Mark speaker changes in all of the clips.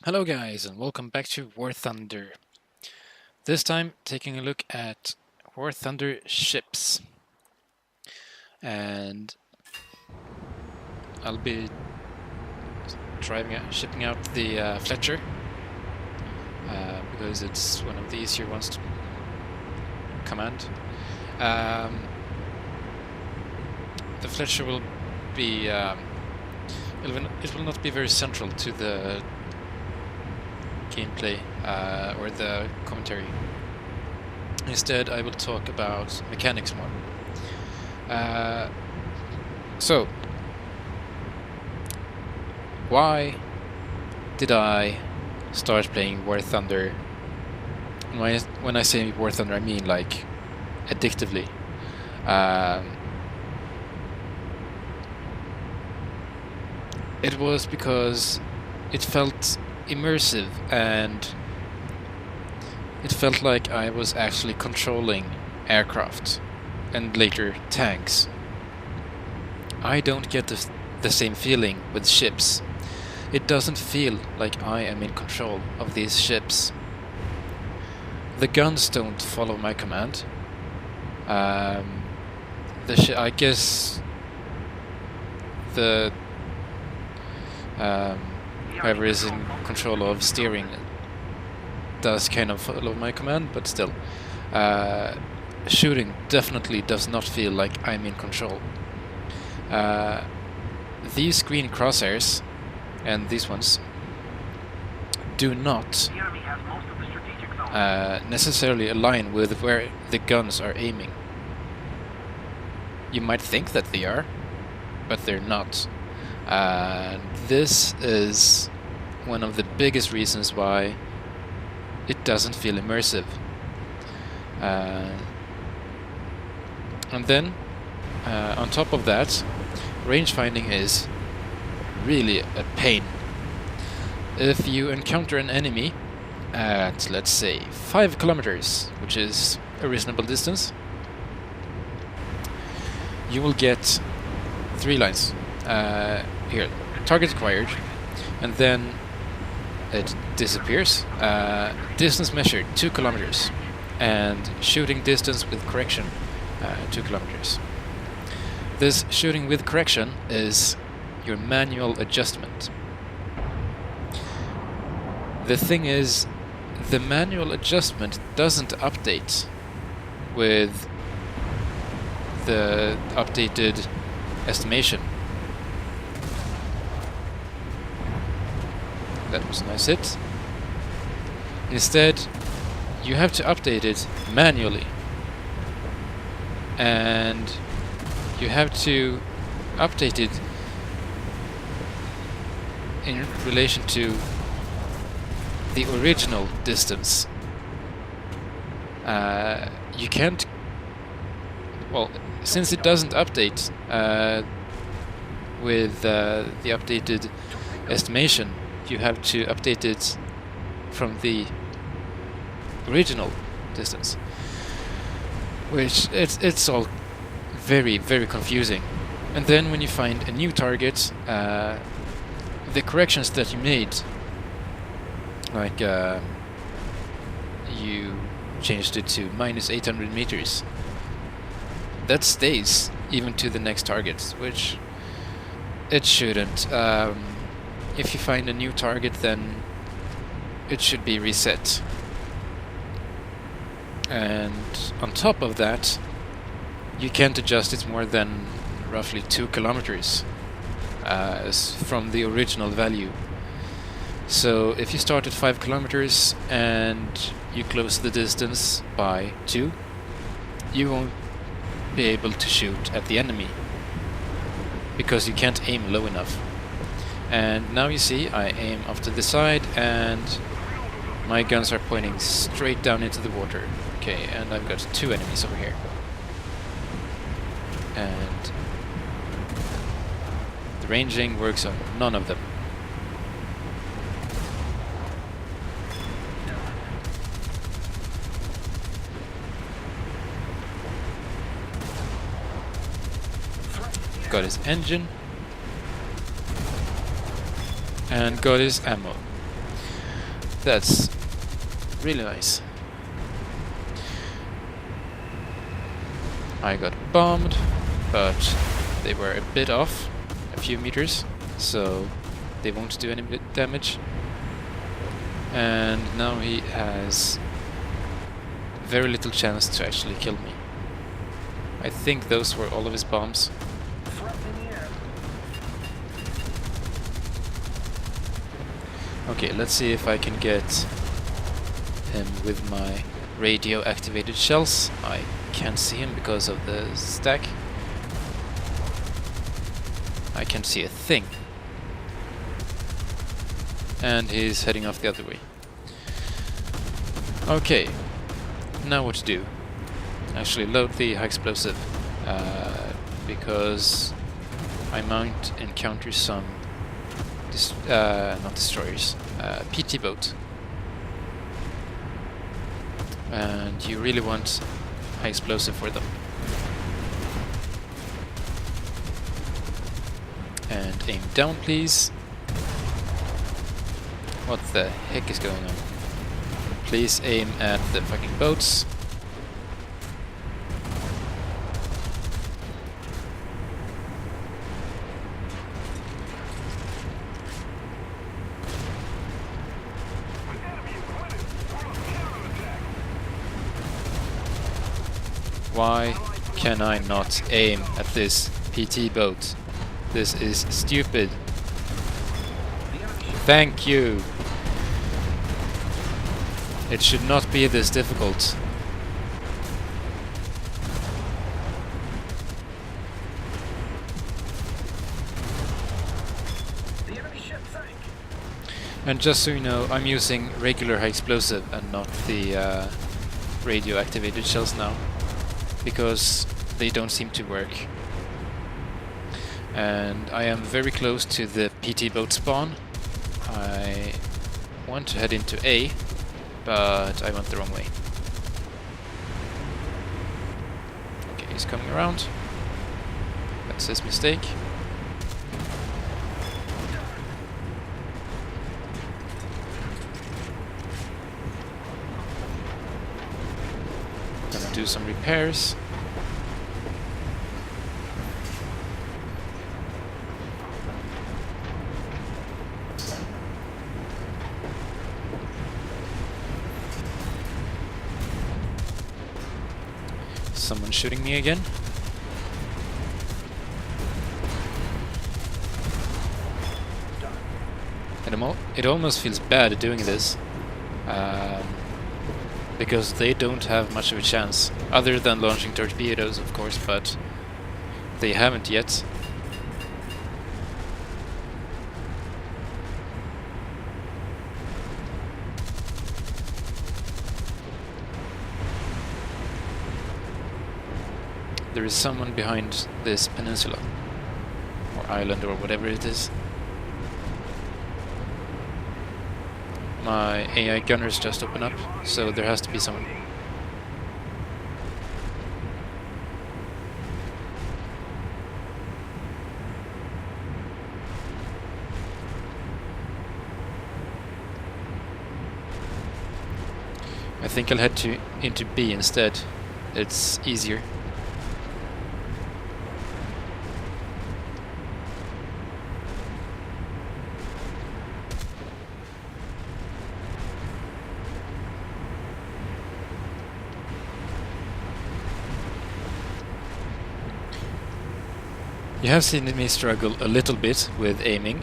Speaker 1: Hello guys and welcome back to War Thunder. This time taking a look at War Thunder ships. And I'll be shipping out the Fletcher because it's one of the easier ones to command. The Fletcher will be it will not be very central to the gameplay or the commentary. Instead, I will talk about mechanics more. So, why did I start playing War Thunder? When I say War Thunder, I mean like addictively. It was because it felt immersive and it felt like I was actually controlling aircraft and later tanks. I don't get the same feeling with ships. It doesn't feel like I am in control of these ships. The guns don't follow my command. I guess the whoever is in control of steering does kind of follow my command, but still, shooting definitely does not feel like I'm in control. These green crosshairs and these ones do not necessarily align with where the guns are aiming. You might think that they are, but they're not. This is one of the biggest reasons why it doesn't feel immersive. And then, on top of that, range finding is really a pain. If you encounter an enemy at, let's say, 5 kilometers, which is a reasonable distance, you will get 3 lines. Here, target acquired, and then it disappears. Distance measured 2 kilometers, and shooting distance with correction 2 kilometers. This shooting with correction is your manual adjustment. The thing is, the manual adjustment doesn't update with the updated estimation. That was a nice hit. Instead, you have to update it manually. And you have to update it in relation to the original distance. You can't... Well, since it doesn't update with the updated estimation, you have to update it from the original distance, which it's all very, very confusing. And then when you find a new target, the corrections that you made, like you changed it to minus 800 meters, that stays even to the next target, which it shouldn't. If you find a new target, then it should be reset. And on top of that, you can't adjust it more than roughly 2 kilometers from the original value. So if you start at 5 kilometers and you close the distance by 2, you won't be able to shoot at the enemy because you can't aim low enough. And now you see I aim off to the side and my guns are pointing straight down into the water. Okay, and I've got 2 enemies over here. And the ranging works on none of them. Got his engine. And got his ammo. That's really nice. I got bombed, but they were a bit off, a few meters, so they won't do any damage. And now he has very little chance to actually kill me. I think those were all of his bombs. Okay, let's see if I can get him with my radio activated shells. I can't see him because of the stack. I can't see a thing. And he's heading off the other way. Okay, now what to do? Actually load the high explosive, because I might encounter some not destroyers, PT boat, and you really want high explosive for them. And aim down, please. What the heck is going on? Please aim at the fucking boats. Why can I not aim at this PT boat? This is stupid. Thank you. It should not be this difficult. And just so you know, I'm using regular high explosive and not the radio activated shells now, because they don't seem to work. And I am very close to the PT boat spawn. I want to head into A, but I went the wrong way. Okay, he's coming around. That's his mistake. Gonna do some repairs. Someone shooting me again. And it almost feels bad doing this, because they don't have much of a chance, other than launching torpedoes, of course, but they haven't yet. There is someone behind this peninsula, or island, or whatever it is. My AI gunners just opened up, so there has to be someone. I think I'll head into B instead. It's easier. You have seen me struggle a little bit with aiming,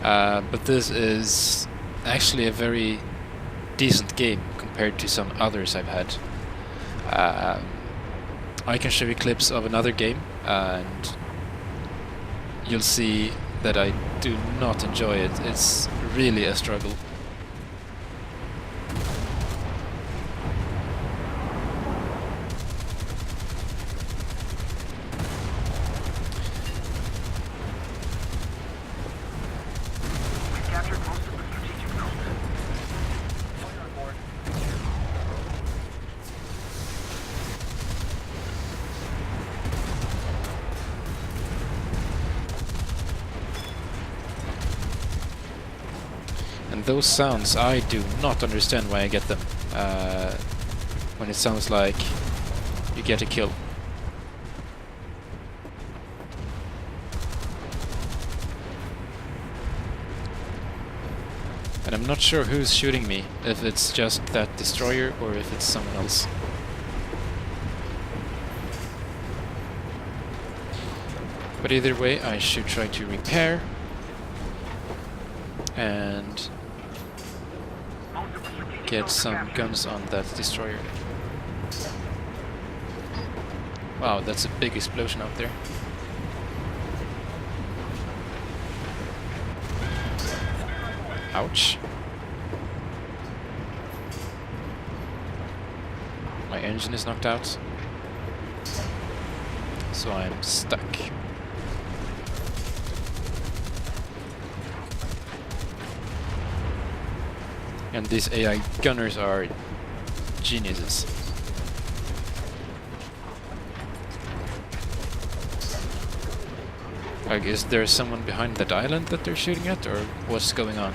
Speaker 1: but this is actually a very decent game compared to some others I've had. I can show you clips of another game, and you'll see that I do not enjoy it. It's really a struggle. And those sounds, I do not understand why I get them. When it sounds like you get a kill. And I'm not sure who's shooting me, if it's just that destroyer or if it's someone else. But either way, I should try to repair and get some guns on that destroyer. Wow, that's a big explosion out there. Ouch. My engine is knocked out, so I'm stuck. And these AI gunners are geniuses. Like, is there someone behind that island that they're shooting at, or what's going on?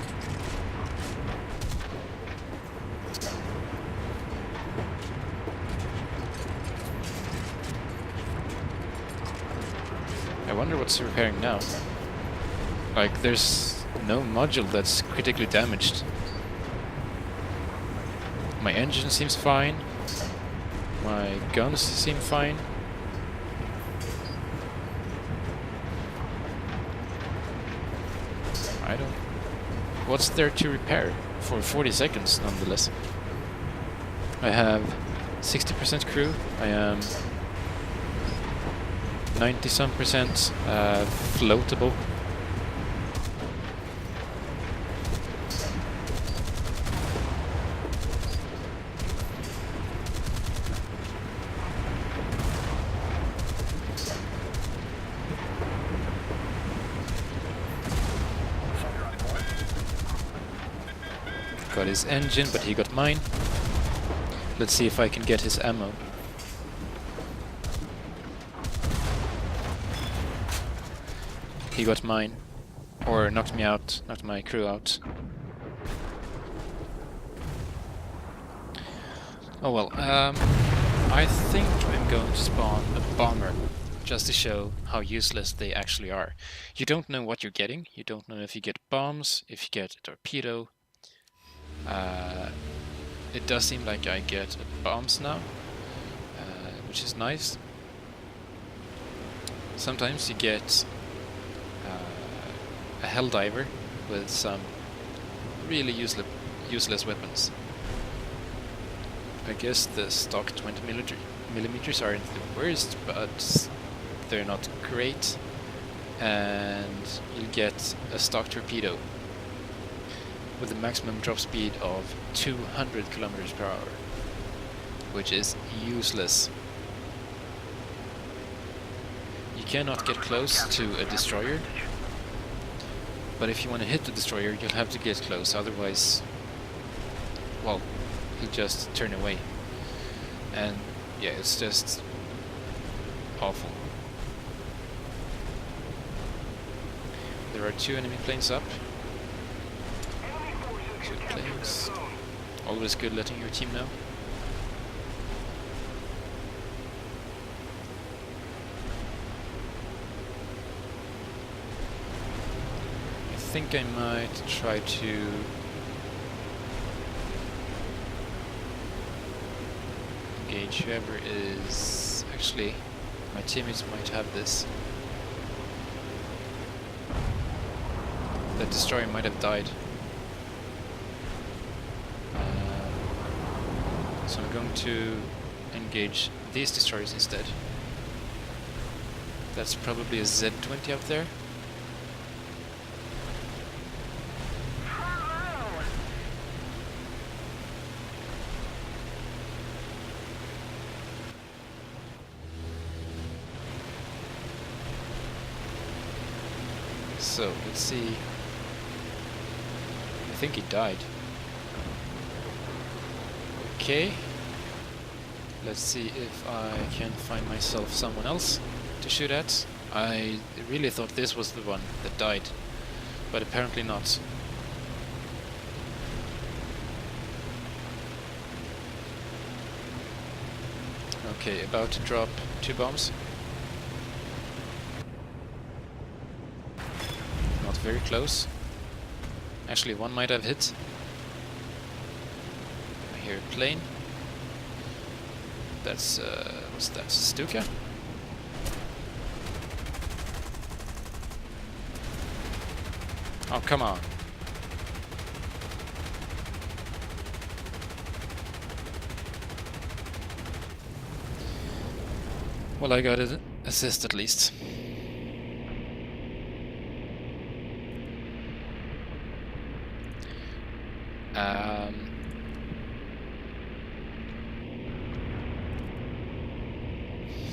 Speaker 1: I wonder what's repairing now. Like, there's no module that's critically damaged. My engine seems fine. My guns seem fine. I don't... What's there to repair? For 40 seconds, nonetheless. I have 60% crew. I am 90-some% floatable. Got his engine, but he got mine. Let's see if I can get his ammo. He got mine. Or knocked me out, knocked my crew out. Oh well, I think I'm going to spawn a bomber, just to show how useless they actually are. You don't know what you're getting, you don't know if you get bombs, if you get a torpedo. It does seem like I get bombs now, which is nice. Sometimes you get a Helldiver with some really useless weapons. I guess the stock 20mm aren't the worst, but they're not great. And you'll get a stock torpedo with a maximum drop speed of 200 kilometers per hour, which is useless. You cannot get close to a destroyer, but if you want to hit the destroyer, you'll have to get close, otherwise, well, he'll just turn away. And yeah, it's just awful. There are 2 enemy planes up. 2 planes. Always good letting your team know. I think I might try to engage whoever is... Actually, my teammates might have this. That destroyer might have died. So I'm going to engage these destroyers instead. That's probably a Z-20 up there. So, let's see. I think he died. Okay. Let's see if I can find myself someone else to shoot at. I really thought this was the one that died, but apparently not. Okay, about to drop 2 bombs. Not very close. Actually, one might have hit. I hear a plane. That's, what's that, Stuka? Oh, come on. Well, I got an assist at least.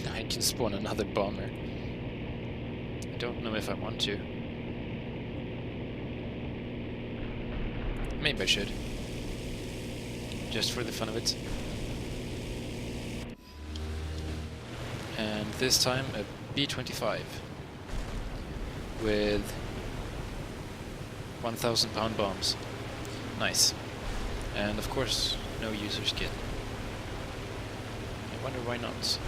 Speaker 1: I can spawn another bomber. I don't know if I want to. Maybe I should. Just for the fun of it. And this time a B-25 with 1,000 pound bombs. Nice. And of course, no user skin. I wonder why not.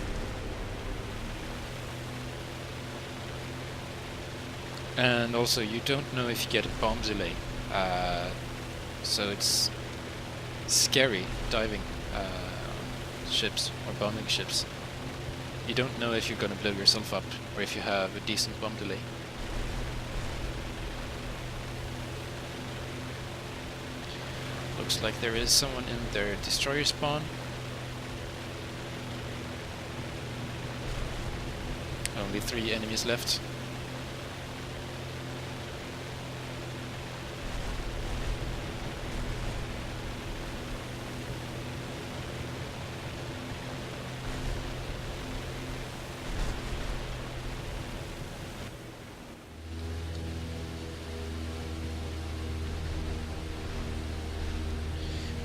Speaker 1: And also, you don't know if you get a bomb delay. So it's scary diving ships or bombing ships. You don't know if you're gonna blow yourself up or if you have a decent bomb delay. Looks like there is someone in their destroyer spawn. Only 3 enemies left.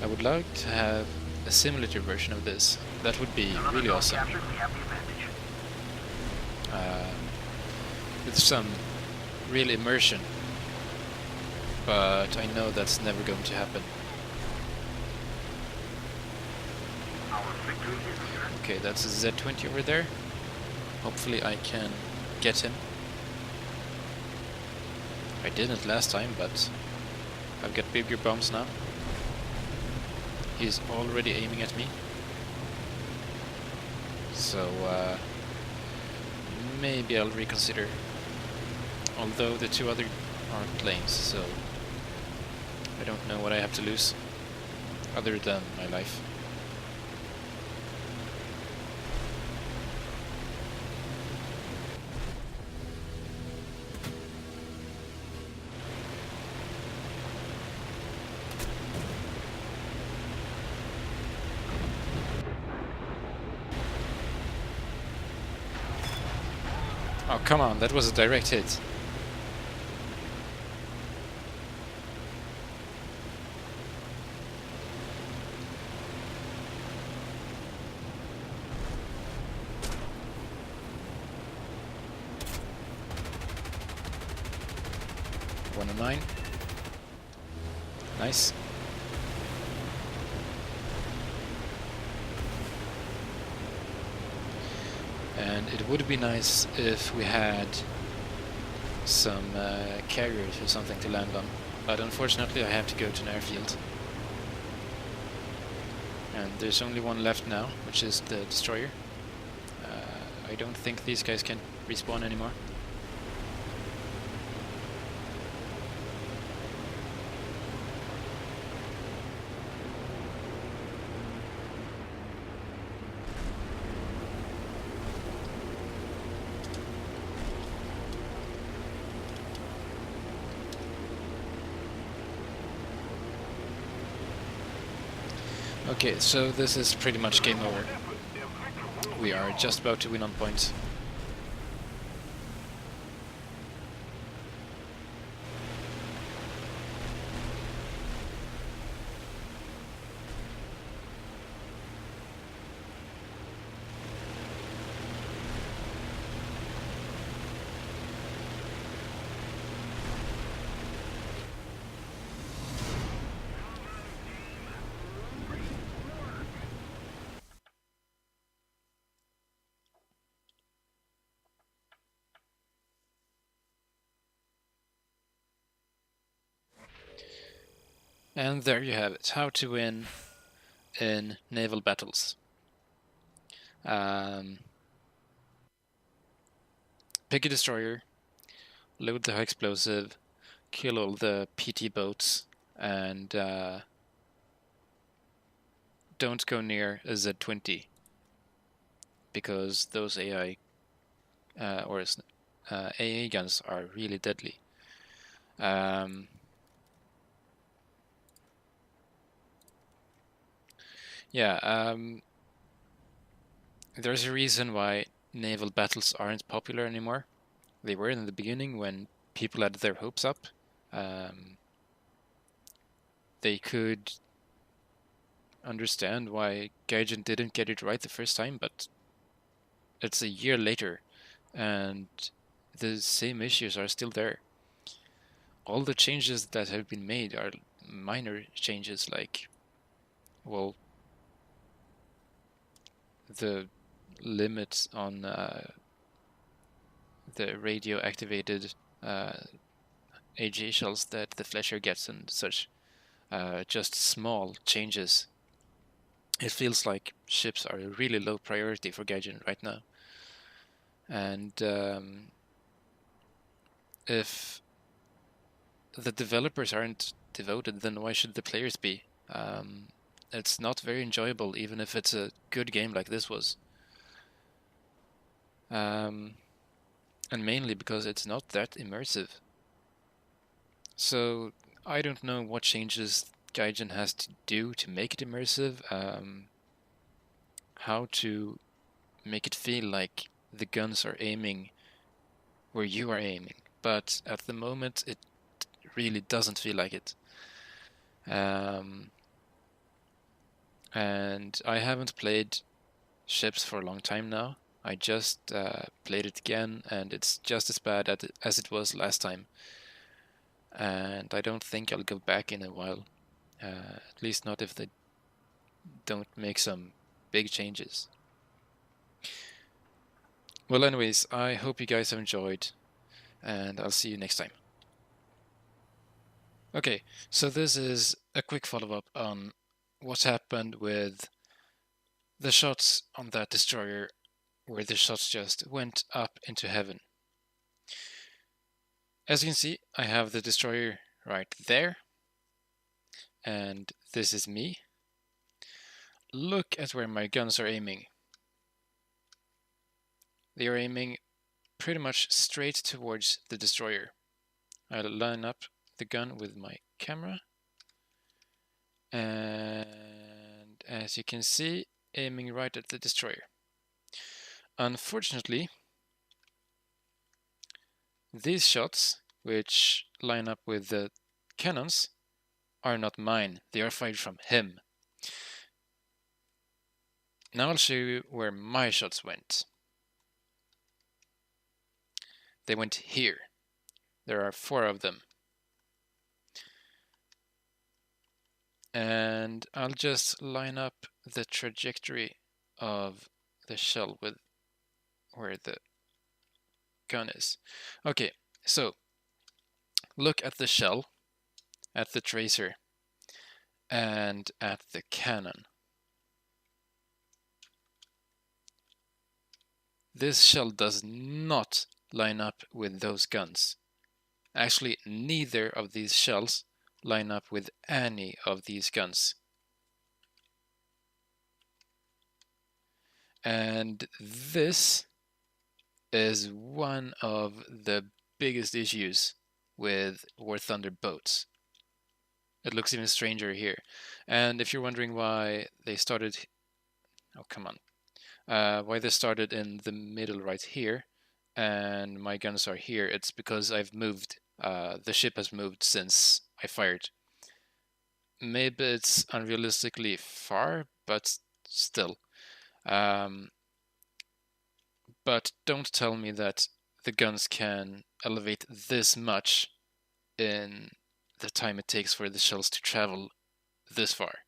Speaker 1: I would like to have a simulator version of this. That would be really awesome. With some real immersion. But I know that's never going to happen. Okay, that's a Z-20 over there. Hopefully I can get him. I didn't last time, but I've got bigger bombs now. He's already aiming at me. So maybe I'll reconsider. Although the 2 other aren't planes, so I don't know what I have to lose other than my life. Oh, come on, that was a direct hit. One and 9. Nice. And it would be nice if we had some carriers or something to land on, but unfortunately I have to go to an airfield. And there's only one left now, which is the destroyer. I don't think these guys can respawn anymore. Okay, so this is pretty much game over. We are just about to win on points. And there you have it, how to win in naval battles. Pick a destroyer, load the high explosive, kill all the PT boats, and don't go near a Z-20, because those AI or AA guns are really deadly. Yeah, there's a reason why naval battles aren't popular anymore. They were in the beginning when people had their hopes up. They could understand why Gaijin didn't get it right the first time, but it's a year later and the same issues are still there. All the changes that have been made are minor changes, like, well, the limits on the radio activated AGA shells that the Flesher gets and such. Just small changes. It feels like ships are a really low priority for Gaijin right now. And if the developers aren't devoted, then why should the players be? It's not very enjoyable, even if it's a good game like this was. And mainly because it's not that immersive. So I don't know what changes Gaijin has to do to make it immersive, how to make it feel like the guns are aiming where you are aiming, but at the moment it really doesn't feel like it. And I haven't played ships for a long time now. I just played it again, and it's just as bad as it was last time. And I don't think I'll go back in a while. At least not if they don't make some big changes. Well, anyways, I hope you guys have enjoyed, and I'll see you next time. Okay, so this is a quick follow-up on what happened with the shots on that destroyer, where the shots just went up into heaven. As you can see, I have the destroyer right there, and this is me. Look at where my guns are aiming. They are aiming pretty much straight towards the destroyer. I'll line up the gun with my camera, and as you can see, aiming right at the destroyer. Unfortunately, these shots, which line up with the cannons, are not mine. They are fired from him. Now I'll show you where my shots went. They went here. There are 4 of them. And I'll just line up the trajectory of the shell with where the gun is. Okay, so look at the shell, at the tracer, and at the cannon. This shell does not line up with those guns. Actually, neither of these shells line up with any of these guns. And this is one of the biggest issues with War Thunder boats. It looks even stranger here. And if you're wondering why they started... Oh, come on. Why they started in the middle right here, and my guns are here, it's because I've moved. The ship has moved since I fired. Maybe it's unrealistically far, but still. But don't tell me that the guns can elevate this much in the time it takes for the shells to travel this far.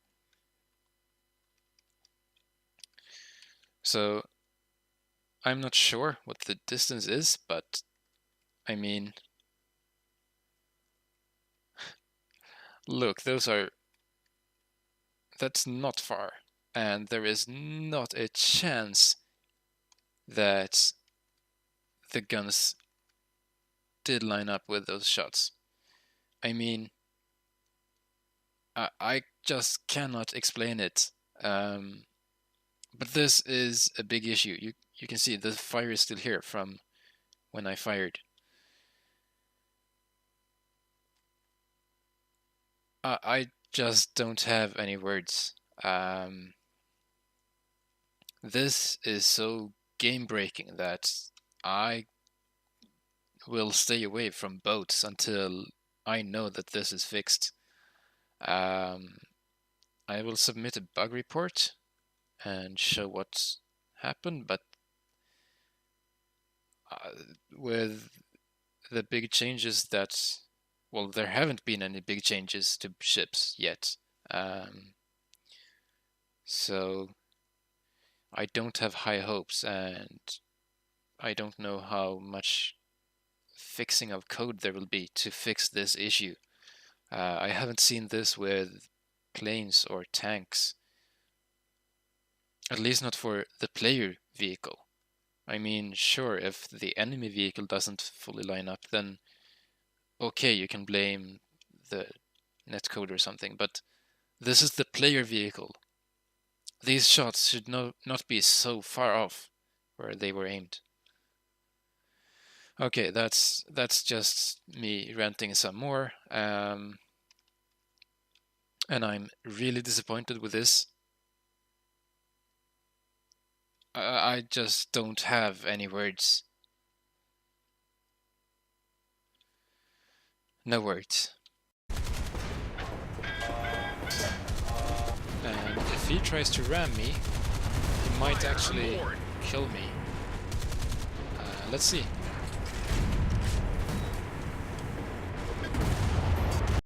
Speaker 1: So I'm not sure what the distance is, but I mean, Look, that's not far, and there is not a chance that the guns did line up with those shots. I mean, I just cannot explain it. But this is a big issue. You can see the fire is still here from when I fired. I just don't have any words. This is so game-breaking that I will stay away from boats until I know that this is fixed. I will submit a bug report and show what's happened, but with the big changes that, well, there haven't been any big changes to ships yet. So I don't have high hopes, and I don't know how much fixing of code there will be to fix this issue. I haven't seen this with planes or tanks, at least not for the player vehicle. I mean, sure, if the enemy vehicle doesn't fully line up, then okay, you can blame the netcode or something, but this is the player vehicle. These shots should not be so far off where they were aimed. Okay, that's just me ranting some more, and I'm really disappointed with this. I just don't have any words. No words. And if he tries to ram me, he might actually kill me. Let's see.